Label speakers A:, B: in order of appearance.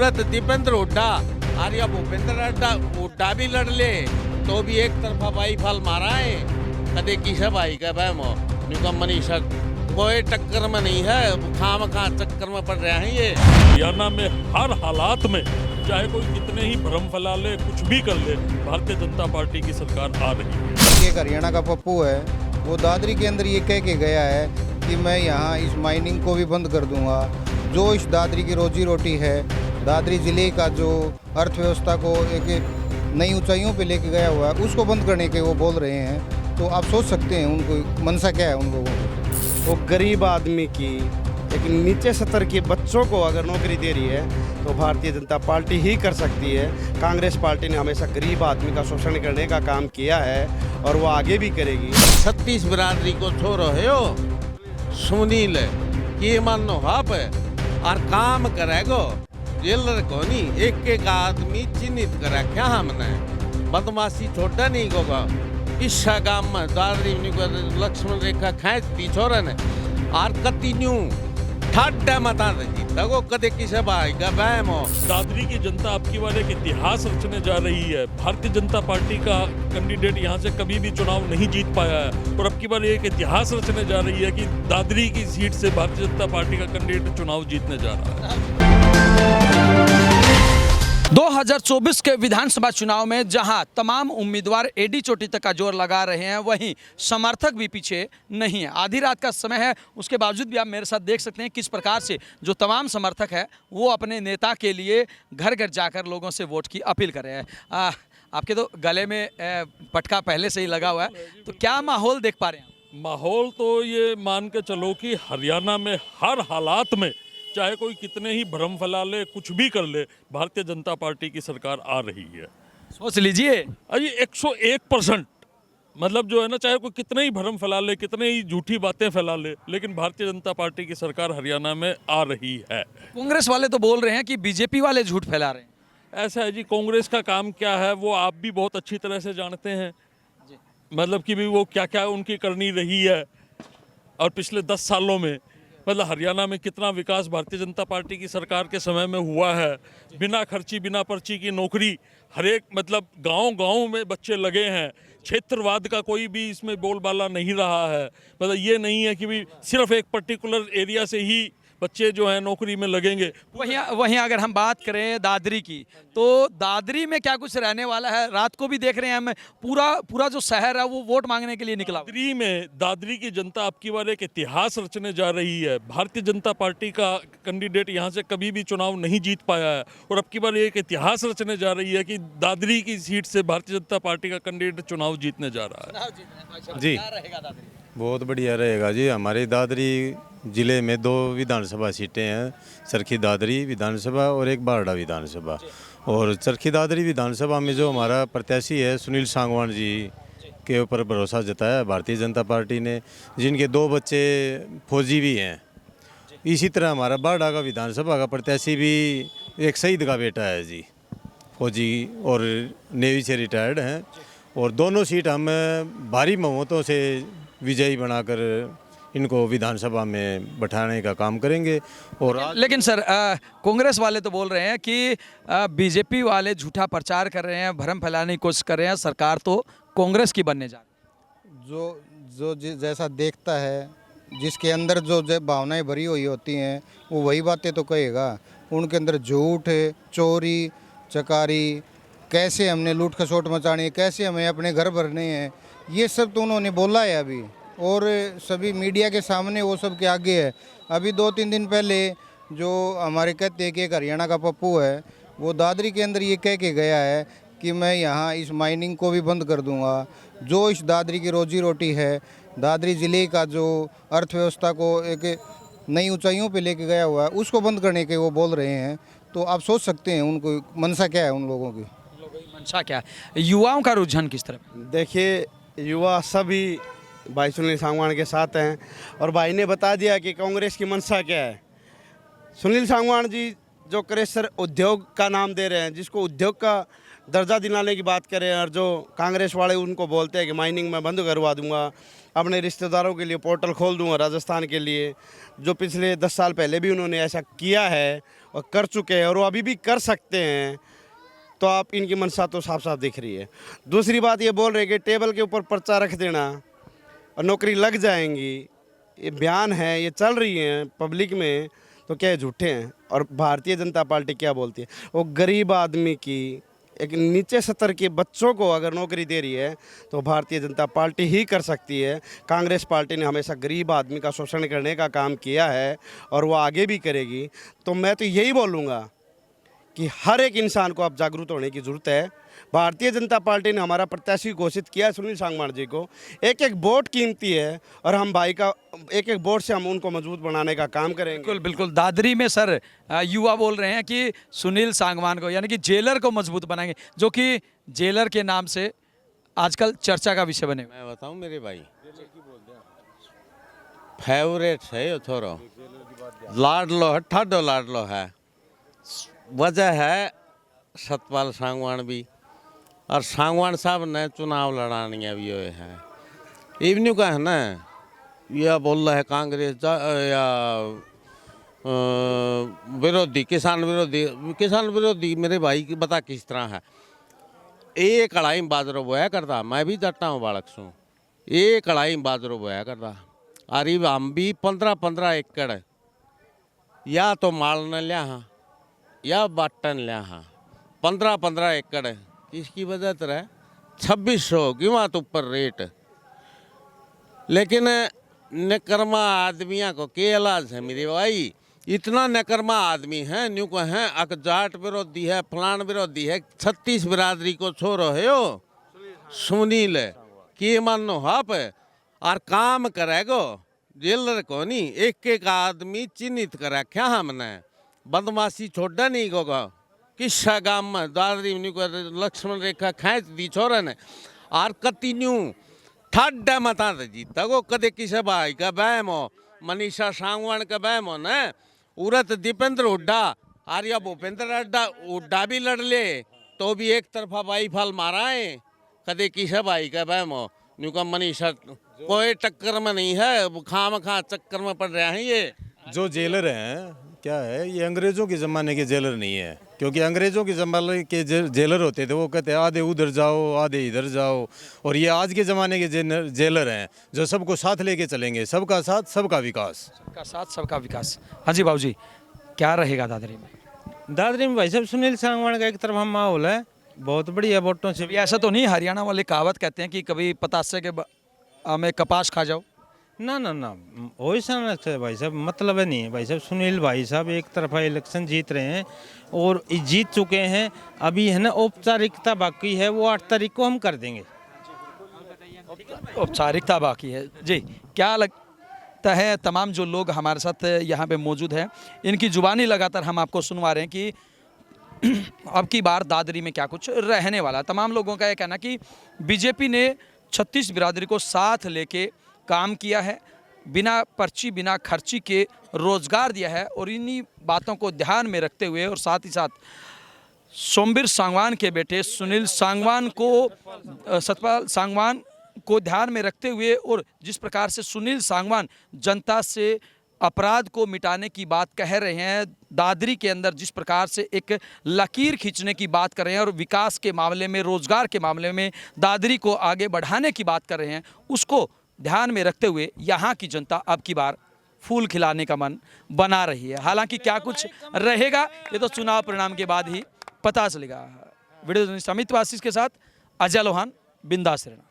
A: सूरत दीपेंद्र हुड्डा आर्या भूपेंद्र हुड्डा भी लड़ ले तो भी एक तरफा भाई फल मारा है। कदे किसे भाई का भाई मो निकम मनीषा कोई टक्कर में नहीं है, खाम खा चक्कर में पड़ रहे हैं ये।
B: हरियाणा में हर हालात में चाहे कोई कितने ही भ्रम फैला ले, कुछ भी कर ले, भारतीय जनता पार्टी की सरकार आ रही है।
C: एक हरियाणा का पप्पू है, वो दादरी के अंदर ये कह के गया है कि मैं यहाँ इस माइनिंग को भी बंद कर दूंगा। जो इस दादरी की रोजी रोटी है, दादरी ज़िले का जो अर्थव्यवस्था को एक नई ऊंचाइयों पे लेके गया हुआ है, उसको बंद करने के वो बोल रहे हैं। तो आप सोच सकते हैं उनको मनसा क्या है उन लोगों को।
D: वो गरीब आदमी की, एक नीचे स्तर के बच्चों को अगर नौकरी दे रही है तो भारतीय जनता पार्टी ही कर सकती है। कांग्रेस पार्टी ने हमेशा गरीब आदमी का शोषण करने का काम किया है और वो आगे भी करेगी।
A: 36 बिरादरी को छोड़ो है हो सुनील की मानो हाप और काम करेगो जेलर को नहीं, एक एक आदमी चिन्हित करा क्या हमने बदमाशी छोटा नहीं होगा। इस गांव में दादरी लक्ष्मण रेखा खेच पिछोरन और कंटिन्यू ठाड्डा मता दगो कदे किसे भाई का बैम हो।
B: दादरी की जनता अब की बार एक इतिहास रचने जा रही है। भारतीय जनता पार्टी का कैंडिडेट यहाँ से कभी भी चुनाव नहीं जीत पाया है और अब की बार एक इतिहास रचने जा रही है कि दादरी की सीट से भारतीय जनता पार्टी का कैंडिडेट चुनाव जीतने जा रहा है।
E: 2024 के विधानसभा चुनाव में जहां तमाम उम्मीदवार एडी चोटी तक का जोर लगा रहे हैं, वहीं समर्थक भी पीछे नहीं है। आधी रात का समय है, उसके बावजूद भी आप मेरे साथ देख सकते हैं किस प्रकार से जो तमाम समर्थक है वो अपने नेता के लिए घर घर जाकर लोगों से वोट की अपील कर रहे हैं। आपके तो गले में पटका पहले से ही लगा हुआ है, तो क्या माहौल देख पा रहे हैं?
B: माहौल तो ये मान के चलो कि हरियाणा में हर हालात में चाहे कोई कितने ही भ्रम फैला ले, कुछ भी कर ले, भारतीय जनता पार्टी की सरकार आ रही है।
E: सोच लीजिए
B: अरे 101% मतलब जो है ना, चाहे कोई कितने ही भ्रम फैला ले, कितने ही झूठी बातें फैला ले, लेकिन भारतीय जनता पार्टी की सरकार हरियाणा में आ रही है।
E: कांग्रेस वाले तो बोल रहे हैं कि बीजेपी वाले झूठ फैला रहे हैं।
B: ऐसा है जी, कांग्रेस का काम क्या है वो आप भी बहुत अच्छी तरह से जानते हैं। मतलब कि भी वो क्या क्या उनकी करनी रही है और पिछले 10 सालों में मतलब हरियाणा में कितना विकास भारतीय जनता पार्टी की सरकार के समय में हुआ है। बिना खर्ची बिना पर्ची की नौकरी हर एक मतलब गांव-गांव में बच्चे लगे हैं। क्षेत्रवाद का कोई भी इसमें बोलबाला नहीं रहा है। मतलब ये नहीं है कि भी सिर्फ एक पर्टिकुलर एरिया से ही बच्चे जो हैं नौकरी में लगेंगे।
E: वहीं अगर हम बात करें दादरी की, तो दादरी में क्या कुछ रहने वाला है? रात को भी देख रहे हैं हम, पूरा जो शहर है वो वोट मांगने के लिए निकला।
B: दादरी की जनता अब की बार एक इतिहास रचने जा रही है। भारतीय जनता पार्टी का कैंडिडेट यहाँ से कभी भी चुनाव नहीं जीत पाया है और अब की बार एक इतिहास रचने जा रही है कि दादरी की सीट से भारतीय जनता पार्टी का कैंडिडेट चुनाव जीतने जा रहा है।
C: जी बहुत बढ़िया रहेगा जी। हमारे दादरी जिले में 2 विधानसभा सीटें हैं, चरखी दादरी विधानसभा और एक बारडा विधानसभा। और चरखी दादरी विधानसभा में जो हमारा प्रत्याशी है सुनील सांगवान जी के ऊपर भरोसा जताया है भारतीय जनता पार्टी ने, जिनके 2 बच्चे फौजी भी हैं। इसी तरह हमारा बारडा का विधानसभा का प्रत्याशी भी एक शहीद का बेटा है जी, फौजी और नेवी से रिटायर्ड हैं। और दोनों सीट हम भारी बहुमतों से विजयी बनाकर इनको विधानसभा में बैठाने का काम करेंगे। और
E: लेकिन सर कांग्रेस वाले तो बोल रहे हैं कि बीजेपी वाले झूठा प्रचार कर रहे हैं, भ्रम फैलाने की कोशिश कर रहे हैं, सरकार तो कांग्रेस की बनने जा रही है।
C: जो जैसा देखता है, जिसके अंदर जो भावनाएं भरी हुई होती हैं वो वही बातें तो कहेगा। उनके अंदर झूठ, चोरी चकारी, कैसे हमने लूट खसोट मचानी है, कैसे हमें अपने घर भरने हैं, ये सब तो उन्होंने बोला है अभी और सभी मीडिया के सामने वो सब के आगे है। अभी 2-3 दिन पहले जो हमारे कहते हैं कि एक हरियाणा का पप्पू है, वो दादरी के अंदर ये कह के गया है कि मैं यहाँ इस माइनिंग को भी बंद कर दूंगा। जो इस दादरी की रोजी रोटी है, दादरी ज़िले का जो अर्थव्यवस्था को एक नई ऊंचाइयों पे लेके गया हुआ है, उसको बंद करने के वो बोल रहे हैं। तो आप सोच सकते हैं उनको मनसा क्या है उन लोगों की।
E: मंशा क्या है? युवाओं का रुझान किस तरफ?
D: देखिए, युवा सभी भाई सुनील सांगवान के साथ हैं और भाई ने बता दिया कि कांग्रेस की मंशा क्या है। सुनील सांगवान जी जो क्रेशर उद्योग का नाम दे रहे हैं, जिसको उद्योग का दर्जा दिलाने की बात करें, और जो कांग्रेस वाले उनको बोलते हैं कि माइनिंग मैं बंद करवा दूंगा, अपने रिश्तेदारों के लिए पोर्टल खोल दूंगा राजस्थान के लिए, जो पिछले 10 साल पहले भी उन्होंने ऐसा किया है और कर चुके हैं और वो अभी भी कर सकते हैं, तो आप इनकी मंशा तो साफ साफ दिख रही है। दूसरी बात ये बोल रहे हैं कि टेबल के ऊपर पर्चा रख देना और नौकरी लग जाएंगी, ये बयान है, ये चल रही है पब्लिक में, तो क्या ये झूठे हैं? और भारतीय जनता पार्टी क्या बोलती है? वो गरीब आदमी की, एक नीचे स्तर के बच्चों को अगर नौकरी दे रही है तो भारतीय जनता पार्टी ही कर सकती है। कांग्रेस पार्टी ने हमेशा गरीब आदमी का शोषण करने का काम किया है और वो आगे भी करेगी। तो मैं तो यही बोलूँगा कि हर एक इंसान को अब जागरूक होने की ज़रूरत है। भारतीय जनता पार्टी ने हमारा प्रत्याशी घोषित किया है सुनील सांगवान जी को। एक एक वोट कीमती है और हम भाई का एक एक वोट से हम उनको मजबूत बनाने का काम करेंगे।
E: बिल्कुल बिल्कुल। दादरी में सर युवा बोल रहे हैं कि सुनील सांगवान को यानी कि जेलर को मजबूत बनाएंगे, जो कि जेलर के नाम से आजकल चर्चा का विषय बने हुए।
A: मैं बताऊं मेरे भाई, फेवरेट है ये थोड़ा लाडलो है, ठाडो लाडलो है। वजह है सतपाल सांगवान भी, और सांगवान साहब ने चुनाव लड़ाने भी हुए हैं। इवन्यू का है ना, यह बोल रहा है कांग्रेस या विरोधी, किसान विरोधी मेरे भाई की बता किस तरह है। ये कढ़ाई में बाजरो बोया करता, मैं भी जट्टा हूँ बालक सू, ये कढ़ाई में बाजरो बोया करता। अरे हम भी 15-15 एकड़ या तो माल न लिया हाँ या बाटन लिया हाँ, 15-15 एकड़ इसकी वजह तो रहे 2600 की वहाँ तो ऊपर रेट। लेकिन नकरमा आदमियों को के इलाज है मेरे भाई, इतना नकरमा आदमी है, न्यू को है अक जाट विरोधी है, फलान विरोधी है। 36 बिरादरी को छोरो है यो सुनील के मानो हाप और काम करेगो जेलर को नहीं, एक एक आदमी चिन्हित करे क्या हमने बदमाशी छोड़ा नहीं होगा। किस्सा गांव में दादरी लक्ष्मण रेखा खींच दी छोरा ने और कतिन्यू ठाडा मता जीता को कदे किसे भाई का बहम हो, मनीषा सांगवान का बहम हो न, उरत दीपेंद्र हुड्डा आर्या भूपेंद्र हुड्डा भी लड़ ले तो भी एक तरफा भाई फल मारा है। कदे किसे भाई का बहम हो, न्यू का मनीषा कोई टक्कर में नहीं है, खाम खा चक्कर में पड़ रहा है। ये
F: जो जेलर हैं क्या है, ये अंग्रेज़ों के ज़माने के जेलर नहीं है, क्योंकि अंग्रेज़ों के ज़माने के जेलर होते थे वो कहते हैं आधे उधर जाओ आधे इधर जाओ, और ये आज के ज़माने के जेलर हैं जो सबको साथ लेके चलेंगे, सबका साथ सबका विकास।
E: सबका साथ सबका विकास। हाँ जी बाबूजी, क्या रहेगा दादरी में?
G: दादरी में भाई साहब सुनील सांगवान का एक तरफा माहौल है, बहुत बढ़िया वोटों से।
E: अभी ऐसा तो नहीं, हरियाणा वाले कहावत कहते हैं कि कभी पतासे के में कपास खा जाओ।
G: ना ना ना, वैसा ना भाई साहब, मतलब है नहीं है भाई साहब। सुनील भाई साहब एक तरफा इलेक्शन जीत रहे हैं और जीत चुके हैं, अभी है ना औपचारिकता बाकी है, वो 8 तारीख को हम कर देंगे।
E: औपचारिकता बाकी है जी। क्या लगता है तमाम जो लोग हमारे साथ यहाँ पे मौजूद हैं, इनकी जुबानी लगातार हम आपको सुनवा रहे हैं कि अब की बार दादरी में क्या कुछ रहने वाला। तमाम लोगों का यह कहना कि बीजेपी ने 36 बिरादरी को साथ लेके काम किया है, बिना पर्ची बिना खर्ची के रोजगार दिया है, और इन्हीं बातों को ध्यान में रखते हुए और साथ ही साथ सोमवीर सांगवान के बेटे सुनील सांगवान को, सतपाल सांगवान को ध्यान में रखते हुए, और जिस प्रकार से सुनील सांगवान जनता से अपराध को मिटाने की बात कह रहे हैं, दादरी के अंदर जिस प्रकार से एक लकीर खींचने की बात कर रहे हैं और विकास के मामले में, रोजगार के मामले में दादरी को आगे बढ़ाने की बात कर रहे हैं, उसको ध्यान में रखते हुए यहाँ की जनता अब की बार फूल खिलाने का मन बना रही है। हालांकि क्या कुछ रहेगा ये तो चुनाव परिणाम के बाद ही पता चलेगा। वीडियो जर्नलिस्ट अमित वासिस के साथ अजय लोहान, बिंदास रहना।